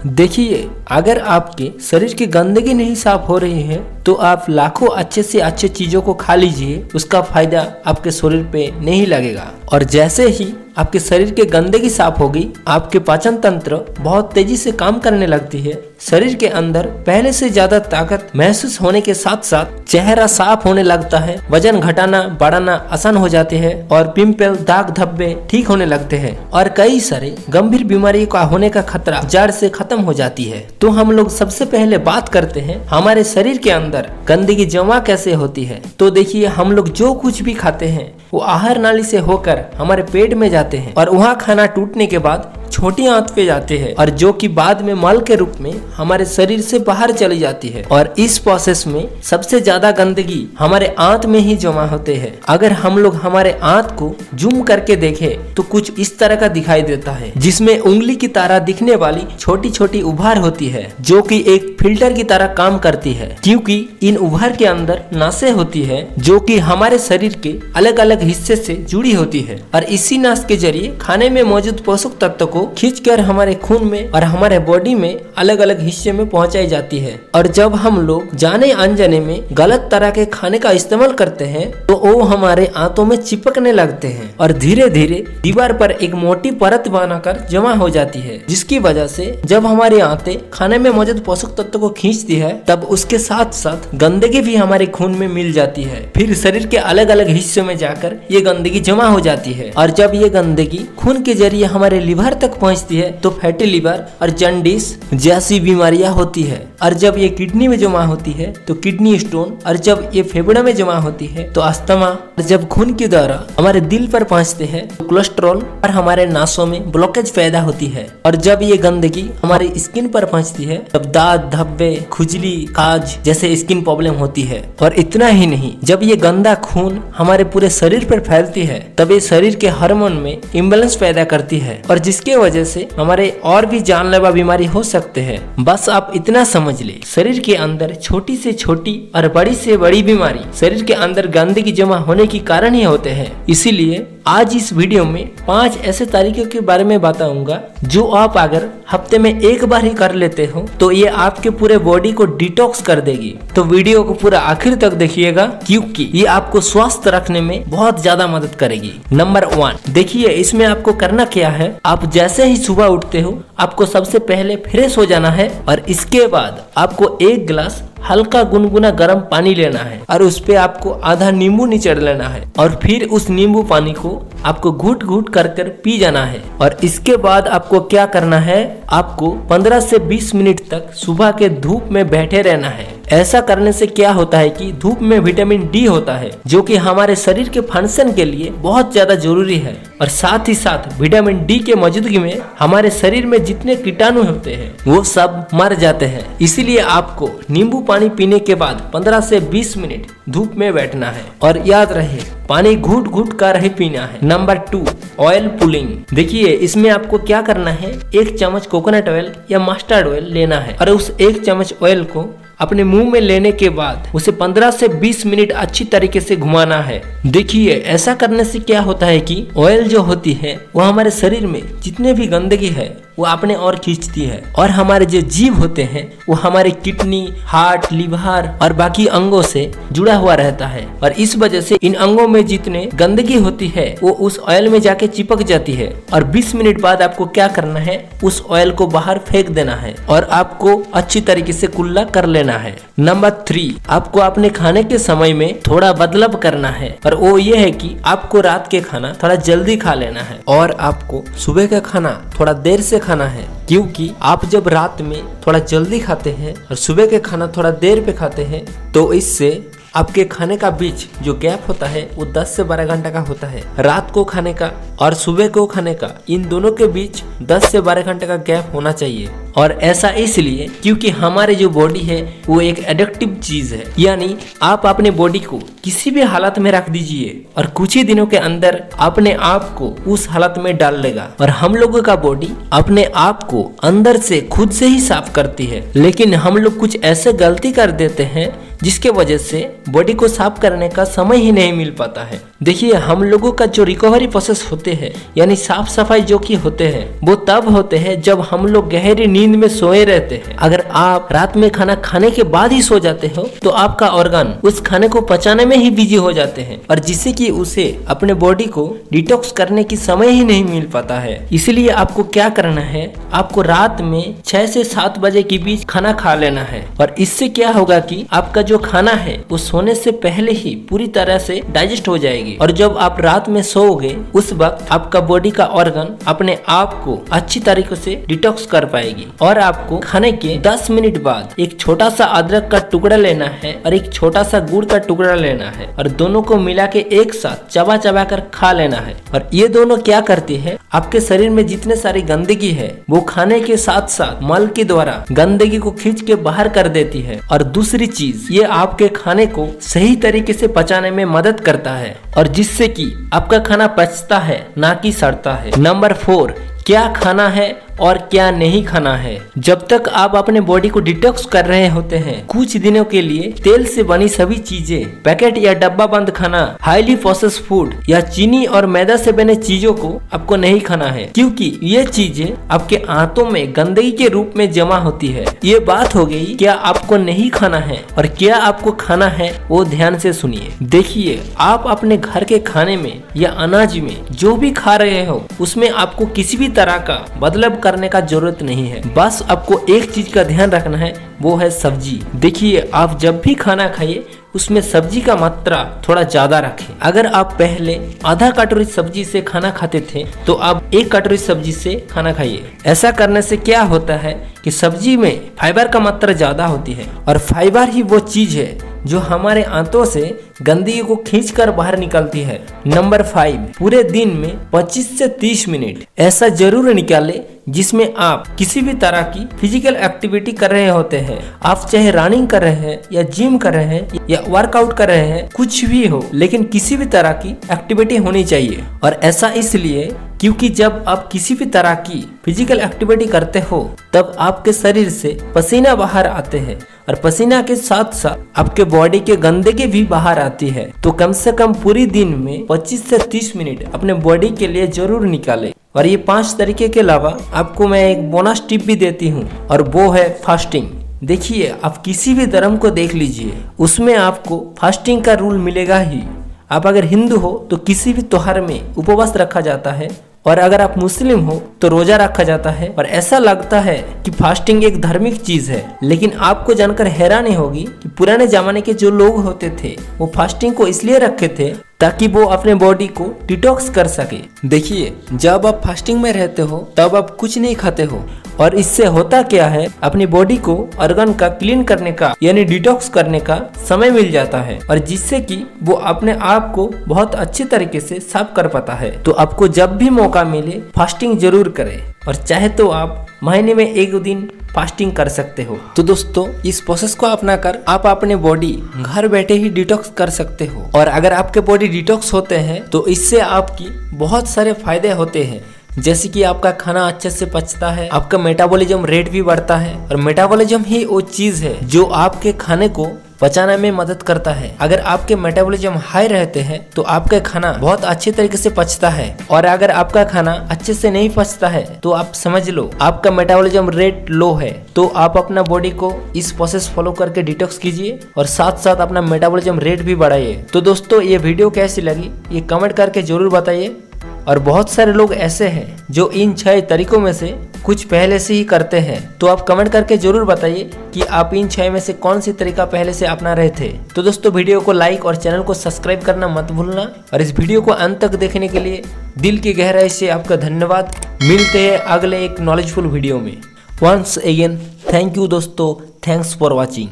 देखिए, अगर आपके शरीर की गंदगी नहीं साफ हो रही है तो आप लाखों अच्छे से अच्छे चीजों को खा लीजिए, उसका फायदा आपके शरीर पे नहीं लगेगा। और जैसे ही आपके शरीर की गंदगी साफ होगी, आपके पाचन तंत्र बहुत तेजी से काम करने लगती है। शरीर के अंदर पहले से ज्यादा ताकत महसूस होने के साथ साथ चेहरा साफ होने लगता है, वजन घटाना बढ़ाना आसान हो जाते हैं और पिंपल दाग धब्बे ठीक होने लगते हैं और कई सारे गंभीर बीमारियों का होने का खतरा जड़ से खत्म हो जाती है। तो हम लोग सबसे पहले बात करते हैं हमारे शरीर के अंदर गंदगी जमा कैसे होती है। तो देखिए, हम लोग जो कुछ भी खाते हैं वो आहार नाली से होकर हमारे पेट में जाते हैं और वहाँ खाना टूटने के बाद छोटी आंत पे जाते हैं और जो कि बाद में मल के रूप में हमारे शरीर से बाहर चली जाती है। और इस प्रोसेस में सबसे ज्यादा गंदगी हमारे आंत में ही जमा होते हैं। अगर हम लोग हमारे आंत को जूम करके देखें तो कुछ इस तरह का दिखाई देता है, जिसमें उंगली की तरह दिखने वाली छोटी छोटी उभार होती है जो कि एक फिल्टर की तरह काम करती है, क्योंकि इन उभार के अंदर नासें होती है जो कि हमारे शरीर के अलग अलग हिस्से से जुड़ी होती है और इसी नास के जरिए खाने में मौजूद पोषक तत्व को खींचकर हमारे खून में और हमारे बॉडी में अलग अलग हिस्से में पहुंचाई जाती है। और जब हम लोग जाने अनजाने में गलत तरह के खाने का इस्तेमाल करते हैं तो वो हमारे आंतों में चिपकने लगते हैं और धीरे धीरे दीवार पर एक मोटी परत बनाकर जमा हो जाती है, जिसकी वजह से जब हमारी आंतें खाने में मौजूद पोषक तत्व को खींचती है तब उसके साथ साथ गंदगी भी हमारे खून में मिल जाती है। फिर शरीर के अलग अलग हिस्सों में जाकर ये गंदगी जमा हो जाती है और जब ये गंदगी खून के जरिए हमारे लिवर तक पहुंचती है तो फैटी लिवर और जॉन्डिस जैसी बीमारियां होती है। और जब ये किडनी में जमा होती है तो किडनी स्टोन, और जब ये फेफड़े में जमा होती है तो अस्थमा, और जब खून की द्वारा हमारे दिल पर पहुंचते हैं तो कोलेस्ट्रॉल और हमारे नासों में ब्लॉकेज पैदा होती है। और जब ये गंदगी हमारी स्किन पर पहुंचती है तब दाग धब्बे, खुजली, काज जैसे स्किन प्रॉब्लम होती है। और इतना ही नहीं, जब ये गंदा खून हमारे पूरे शरीर पर फैलती है तब ये शरीर के हार्मोन में इम्बैलेंस पैदा करती है और जिसके वजह से हमारे और भी जानलेवा बीमारी हो सकते हैं। बस आप इतना समझ ले, शरीर के अंदर छोटी से छोटी और बड़ी से बड़ी बीमारी शरीर के अंदर गंदगी जमा होने के कारण ही होते हैं। इसीलिए आज इस वीडियो में 5 ऐसे तरीकों के बारे में बताऊंगा जो आप अगर हफ्ते में एक बार ही कर लेते हो तो ये आपके पूरे बॉडी को डिटॉक्स कर देगी। तो वीडियो को पूरा आखिर तक देखिएगा क्योंकि ये आपको स्वस्थ रखने में बहुत ज्यादा मदद करेगी। नंबर 1, देखिए इसमें आपको करना क्या है। आप जैसे ही सुबह उठते हो आपको सबसे पहले फ्रेश हो जाना है और इसके बाद आपको 1 गिलास हल्का गुनगुना गर्म पानी लेना है और उस पे आपको आधा नींबू निचोड़ लेना है और फिर उस नींबू पानी को आपको घूट घूट कर पी जाना है। और इसके बाद आपको क्या करना है, आपको 15 से 20 मिनट तक सुबह के धूप में बैठे रहना है। ऐसा करने से क्या होता है कि धूप में विटामिन डी होता है जो कि हमारे शरीर के फंक्शन के लिए बहुत ज्यादा जरूरी है और साथ ही साथ विटामिन डी के मौजूदगी में हमारे शरीर में जितने कीटाणु होते हैं वो सब मर जाते हैं। इसीलिए आपको नींबू पानी पीने के बाद 15 से 20 मिनट धूप में बैठना है और याद रहे पानी घूट घूट कर ही पीना है। Number 2, oil pulling. देखिए इसमें आपको क्या करना है, 1 चम्मच कोकोनट ऑयल या मस्टर्ड ऑयल लेना है और उस 1 चम्मच ऑयल को अपने मुंह में लेने के बाद उसे 15 से 20 मिनट अच्छी तरीके से घुमाना है। देखिए ऐसा करने से क्या होता है कि ऑयल जो होती है वो हमारे शरीर में जितने भी गंदगी है वो अपने और खींचती है और हमारे जो जीव होते हैं वो हमारे किडनी, हार्ट, लिवर और बाकी अंगों से जुड़ा हुआ रहता है और इस वजह से इन अंगों में जितने गंदगी होती है वो उस ऑयल में जाके चिपक जाती है। और 20 मिनट बाद आपको क्या करना है, उस ऑयल को बाहर फेंक देना है और आपको अच्छी तरीके से कुल्ला कर लेना है। नंबर 3, आपको अपने खाने के समय में थोड़ा बदलाव करना है और वो ये है कि आपको रात के खाना थोड़ा जल्दी खा लेना है और आपको सुबह का खाना थोड़ा देर से खाना है, क्योंकि आप जब रात में थोड़ा जल्दी खाते हैं और सुबह के खाना थोड़ा देर पे खाते हैं तो इससे आपके खाने का बीच जो गैप होता है वो 10 से 12 घंटा का होता है। रात को खाने का और सुबह को खाने का, इन दोनों के बीच 10 से 12 घंटे का गैप होना चाहिए। और ऐसा इसलिए क्योंकि हमारी जो बॉडी है वो एक एडिक्टिव चीज है, यानी आप अपने बॉडी को किसी भी हालत में रख दीजिए और कुछ ही दिनों के अंदर अपने आप को उस हालत में डाल लेगा। और हम लोगों का बॉडी अपने आप को अंदर से खुद से ही साफ करती है, लेकिन हम लोग कुछ ऐसे गलती कर देते हैं जिसके वजह से बॉडी को साफ करने का समय ही नहीं मिल पाता है। देखिए, हम लोगों का जो रिकवरी प्रोसेस होते हैं यानी साफ सफाई जो कि होते हैं वो तब होते हैं जब हम लोग गहरी नींद में सोए रहते हैं। अगर आप रात में खाना खाने के बाद ही सो जाते हो तो आपका ऑर्गन उस खाने को पचाने में ही बिजी हो जाते हैं और जिससे कि उसे अपने बॉडी को डिटॉक्स करने की समय ही नहीं मिल पाता है। इसलिए आपको क्या करना है, आपको रात में 6 से 7 बजे के बीच खाना खा लेना है और इससे क्या होगा कि आपका जो खाना है वो सोने से पहले ही पूरी तरह से डाइजेस्ट हो जाएगी और जब आप रात में सोओगे उस वक्त आपका बॉडी का ऑर्गन अपने आप को अच्छी तरीके से डिटॉक्स कर पाएगी। और आपको खाने के 10 मिनट बाद एक छोटा सा अदरक का टुकड़ा लेना है और एक छोटा सा गुड़ का टुकड़ा लेना है और दोनों को मिला के एक साथ चबा चबा कर खा लेना है। और ये दोनों क्या करती है, आपके शरीर में जितने सारी गंदगी है वो खाने के साथ साथ मल के द्वारा गंदगी को खींच के बाहर कर देती है। और दूसरी चीज, ये आपके खाने को सही तरीके से पचाने में मदद करता है और जिससे कि आपका खाना पचता है ना कि सड़ता है। नंबर 4, क्या खाना है और क्या नहीं खाना है। जब तक आप अपने बॉडी को डिटॉक्स कर रहे होते हैं, कुछ दिनों के लिए तेल से बनी सभी चीजें, पैकेट या डब्बा बंद खाना, हाईली प्रोसेस्ड फूड या चीनी और मैदा से बने चीजों को आपको नहीं खाना है क्योंकि ये चीजें आपके आंतों में गंदगी के रूप में जमा होती है। ये बात हो गई क्या आपको नहीं खाना है और क्या आपको खाना है, वो ध्यान से सुनिए। देखिए, आप अपने घर के खाने में या अनाज में जो भी खा रहे हो उसमें आपको किसी भी तरह का बदलाव करने का जरूरत नहीं है। बस आपको एक चीज का ध्यान रखना है, वो है सब्जी। देखिए, आप जब भी खाना खाइए उसमें सब्जी का मात्रा थोड़ा ज्यादा रखें। अगर आप पहले आधा कटोरी सब्जी से खाना खाते थे तो आप 1 कटोरी सब्जी से खाना खाइए। ऐसा करने से क्या होता है कि सब्जी में फाइबर का मात्रा ज्यादा होती है और फाइबर ही वो चीज है जो हमारे आंतों से गंदगी को खींचकर बाहर निकलती है। नंबर 5, पूरे दिन में 25 से 30 मिनट ऐसा जरूर निकालें जिसमें आप किसी भी तरह की फिजिकल एक्टिविटी कर रहे होते हैं। आप चाहे रनिंग कर रहे हैं या जिम कर रहे हैं या वर्कआउट कर रहे हैं, कुछ भी हो, लेकिन किसी भी तरह की एक्टिविटी होनी चाहिए। और ऐसा इसलिए क्योंकि जब आप किसी भी तरह की फिजिकल एक्टिविटी करते हो तब आपके शरीर से पसीना बाहर आते हैं और पसीना के साथ साथ आपके बॉडी के गंदगी भी बाहर आती है। तो कम से कम पूरी दिन में 25 से 30 मिनट अपने बॉडी के लिए जरूर निकालें। और ये 5 तरीके के अलावा आपको मैं एक बोनस टिप भी देती हूँ और वो है फास्टिंग। देखिए, आप किसी भी धर्म को देख लीजिए, उसमें आपको फास्टिंग का रूल मिलेगा ही। आप अगर हिंदू हो तो किसी भी त्योहार में उपवास रखा जाता है और अगर आप मुस्लिम हो तो रोजा रखा जाता है। और ऐसा लगता है कि फास्टिंग एक धार्मिक चीज है, लेकिन आपको जानकर हैरानी होगी कि पुराने जमाने के जो लोग होते थे वो फास्टिंग को इसलिए रखे थे ताकि वो अपने बॉडी को डिटॉक्स कर सके। देखिए, जब आप फास्टिंग में रहते हो तब आप कुछ नहीं खाते हो और इससे होता क्या है, अपनी बॉडी को ऑर्गन का क्लीन करने का यानी डिटॉक्स करने का समय मिल जाता है और जिससे कि वो अपने आप को बहुत अच्छी तरीके से साफ कर पाता है। तो आपको जब भी मौका मिले फास्टिंग जरूर करें और चाहे तो आप महीने में 1 दिन फास्टिंग कर सकते हो। तो दोस्तों, इस प्रोसेस को अपनाकर आप अपने बॉडी घर बैठे ही डिटॉक्स कर सकते हो। और अगर आपके बॉडी डिटॉक्स होते हैं तो इससे आपकी बहुत सारे फायदे होते हैं, जैसे कि आपका खाना अच्छे से पचता है, आपका मेटाबॉलिज्म रेट भी बढ़ता है और मेटाबॉलिज्म ही वो चीज है जो आपके खाने को पचाने में मदद करता है। अगर आपके मेटाबॉलिज्म हाई रहते हैं तो आपका खाना बहुत अच्छे तरीके से पचता है और अगर आपका खाना अच्छे से नहीं पचता है तो आप समझ लो आपका मेटाबॉलिज्म रेट लो है। तो आप अपना बॉडी को इस प्रोसेस फॉलो करके डिटॉक्स कीजिए और साथ साथ अपना मेटाबॉलिज्म रेट भी बढ़ाइए। तो दोस्तों, ये वीडियो कैसी लगी ये कमेंट करके जरूर बताइए। और बहुत सारे लोग ऐसे हैं जो इन 6 तरीकों में से कुछ पहले से ही करते हैं, तो आप कमेंट करके जरूर बताइए कि आप इन 6 में से कौन सी तरीका पहले से अपना रहे थे। तो दोस्तों, वीडियो को लाइक और चैनल को सब्सक्राइब करना मत भूलना और इस वीडियो को अंत तक देखने के लिए दिल की गहराई से आपका धन्यवाद। मिलते हैं अगले एक नॉलेजफुल वीडियो में। वंस अगेन थैंक यू दोस्तों, थैंक्स फॉर वॉचिंग।